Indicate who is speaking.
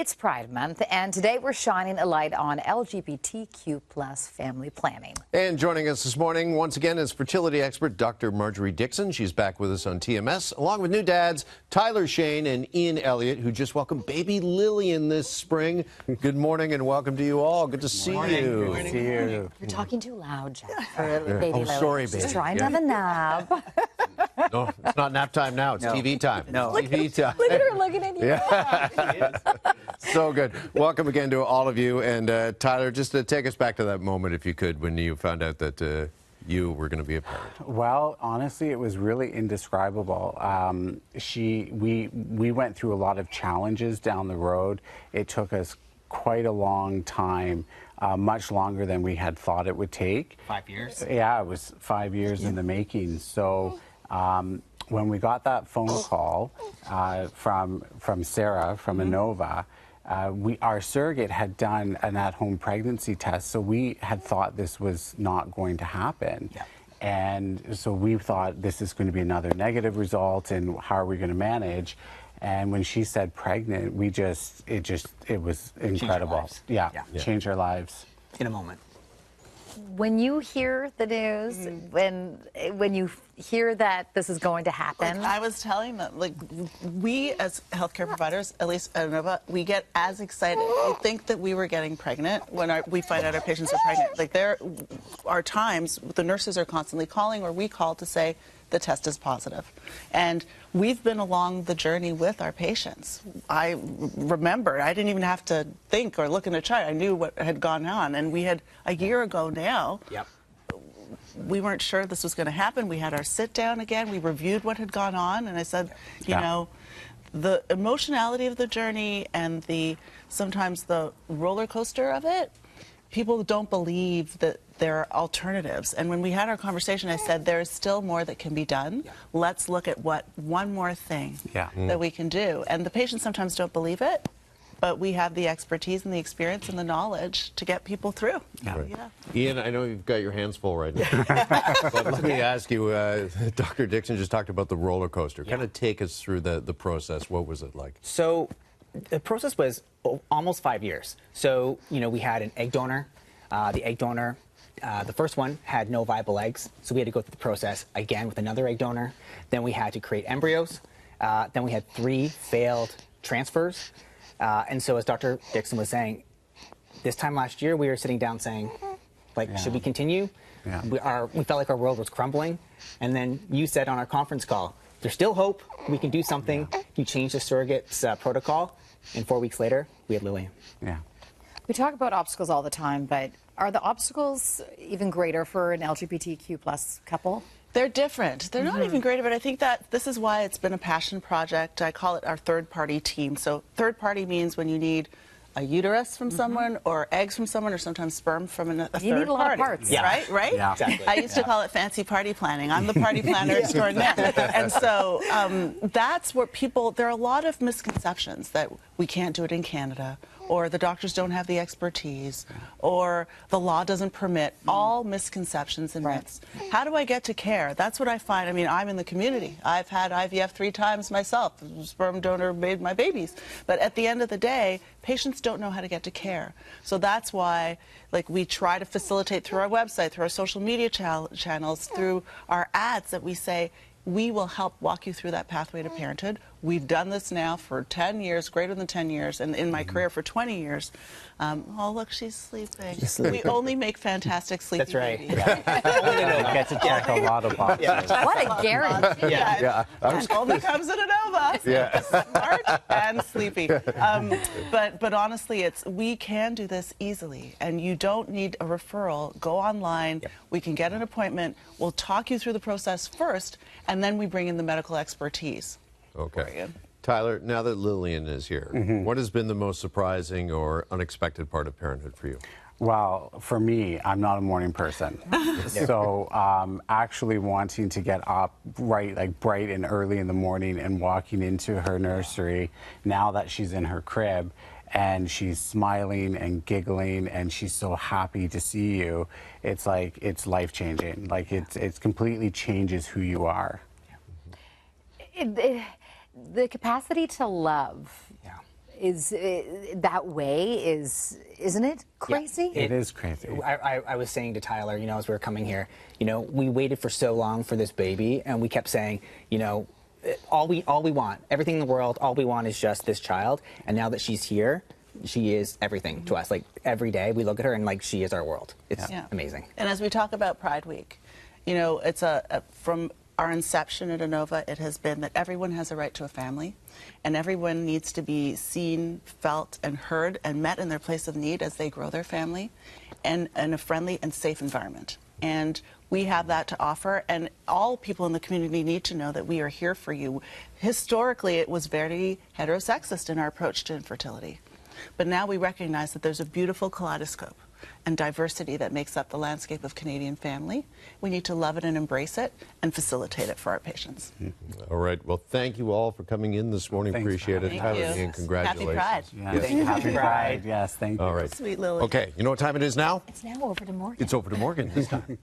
Speaker 1: It's Pride Month, and today we're shining a light on LGBTQ+ family planning.
Speaker 2: And joining us this morning, once again, is fertility expert Dr. Marjorie Dixon. She's back with us on TMS, along with new dads Tyler Shane and Ian Elliott, who just welcomed baby Lillian this spring. Good morning and welcome to you all. Good to see you.
Speaker 3: Good morning.
Speaker 2: See you.
Speaker 1: You're talking too loud, Jeff, for baby Lily.
Speaker 2: Sorry, baby.
Speaker 1: She's trying to have a nap.
Speaker 2: No, it's not nap time now. It's TV time.
Speaker 3: No.
Speaker 2: TV time.
Speaker 1: Look at her looking at you.
Speaker 2: Yeah. So good. Welcome again to all of you. And Tyler, just to take us back to that moment, if you could, when you found out that you were going to be a parent.
Speaker 3: Well, honestly, it was really indescribable. We went through a lot of challenges down the road. It took us quite a long time, much longer than we had thought it would take.
Speaker 4: 5 years?
Speaker 3: Yeah, it was 5 years in the making. So when we got that phone call from Sarah from Anova, our surrogate had done an at-home pregnancy test, so we had thought this was not going to happen.
Speaker 4: Yeah.
Speaker 3: And so we thought this is going to be another negative result, and how are we going to manage? And when she said pregnant, it was incredible. Yeah, changed our lives.
Speaker 4: In a moment.
Speaker 1: When you hear the news, when you hear that this is going to happen,
Speaker 5: I was telling them, like, we as healthcare providers, at least at Anova, we get as excited. We think that we were getting pregnant when we find out our patients are pregnant. Like, there are times the nurses are constantly calling, or we call to say the test is positive. And we've been along the journey with our patients. I remember, I didn't even have to think or look in a chart. I knew what had gone on. And we had, a year ago now, we weren't sure this was going to happen. We had our sit down again. We reviewed what had gone on. And I said, you know, the emotionality of the journey and sometimes the roller coaster of it, people don't believe that there are alternatives. And when we had our conversation, I said, there is still more that can be done. Let's look at one more thing that we can do. And the patients sometimes don't believe it, but we have the expertise and the experience and the knowledge to get people through.
Speaker 2: Ian, I know you've got your hands full right now. But let me ask you, Dr. Dixon just talked about the roller coaster. Kind of take us through the process. What was it like?
Speaker 4: So the process was almost 5 years. So, you know, we had an egg donor. The egg donor, the first one had no viable eggs, so we had to go through the process again with another egg donor. Then we had to create embryos. Then we had 3 failed transfers. And so as Dr. Dixon was saying, this time last year we were sitting down saying, like, should we continue? We felt like our world was crumbling. And then you said on our conference call, there's still hope. We can do something. You changed the surrogate's protocol. And 4 weeks later, we had Lillian.
Speaker 1: we talk about obstacles all the time, but are the obstacles even greater for an LGBTQ+ couple?
Speaker 5: They're different. They're not even greater, but I think that this is why it's been a passion project. I call it our third-party team. So third-party means when you need a uterus from someone, or eggs from someone, or sometimes sperm from a third
Speaker 1: You need a lot of parts.
Speaker 5: Yeah. Right?
Speaker 3: Yeah.
Speaker 4: Exactly.
Speaker 5: I used to call it fancy party planning. I'm the party planner extraordinaire. And so that's where people, there are a lot of misconceptions that we can't do it in Canada, or the doctors don't have the expertise, or the law doesn't permit. All misconceptions and myths. How do I get to care? That's what I find. I mean, I'm in the community. I've had IVF 3 times myself. Sperm donor made my babies. But at the end of the day, patients don't know how to get to care. So that's why, like, we try to facilitate through our website, through our social media channels, through our ads that we say, we will help walk you through that pathway to parenthood. We've done this now for 10 years, greater than 10 years, and in my career for 20 years. Oh, look, she's sleeping. We only make fantastic sleepy
Speaker 4: That's right.
Speaker 5: babies.
Speaker 3: You get to check a lot of boxes.
Speaker 1: What a guarantee.
Speaker 5: It only comes in Anova. Smart and sleepy. But honestly, we can do this easily, and you don't need a referral. Go online. We can get an appointment. We'll talk you through the process first, and then we bring in the medical expertise.
Speaker 2: Okay. Tyler, now that Lillian is here, what has been the most surprising or unexpected part of parenthood for you?
Speaker 3: Well, for me, I'm not a morning person. So actually wanting to get up bright and early in the morning and walking into her nursery, now that she's in her crib, and she's smiling and giggling and she's so happy to see you, it's like, it's life-changing. Like, it completely changes who you are.
Speaker 1: The capacity to love is that way, isn't it crazy?
Speaker 3: It is crazy.
Speaker 4: I was saying to Tyler, as we were coming here, we waited for so long for this baby, and we kept saying, all we want, everything in the world, all we want is just this child. And now that she's here, she is everything to us. Like every day we look at her and like she is our world. It's amazing.
Speaker 5: And as we talk about Pride Week, it's from our inception at Anova, it has been that everyone has a right to a family, and everyone needs to be seen, felt, and heard, and met in their place of need as they grow their family, and in a friendly and safe environment. And we have that to offer, and all people in the community need to know that we are here for you. Historically, it was very heterosexist in our approach to infertility, but now we recognize that there's a beautiful kaleidoscope and diversity that makes up the landscape of Canadian family. We need to love it and embrace it and facilitate it for our patients.
Speaker 2: All right. Well, thank you all for coming in this morning.
Speaker 3: Thanks
Speaker 2: Appreciate it.
Speaker 5: Thank
Speaker 2: Tyler,
Speaker 5: you.
Speaker 2: and congratulations.
Speaker 5: Happy Pride.
Speaker 3: Yes.
Speaker 2: Yes.
Speaker 3: Happy Pride. Yes, thank you.
Speaker 2: All right.
Speaker 5: Sweet Lily.
Speaker 2: Okay. You know what time it is now?
Speaker 1: It's now over to Morgan.
Speaker 2: It's over to Morgan this time.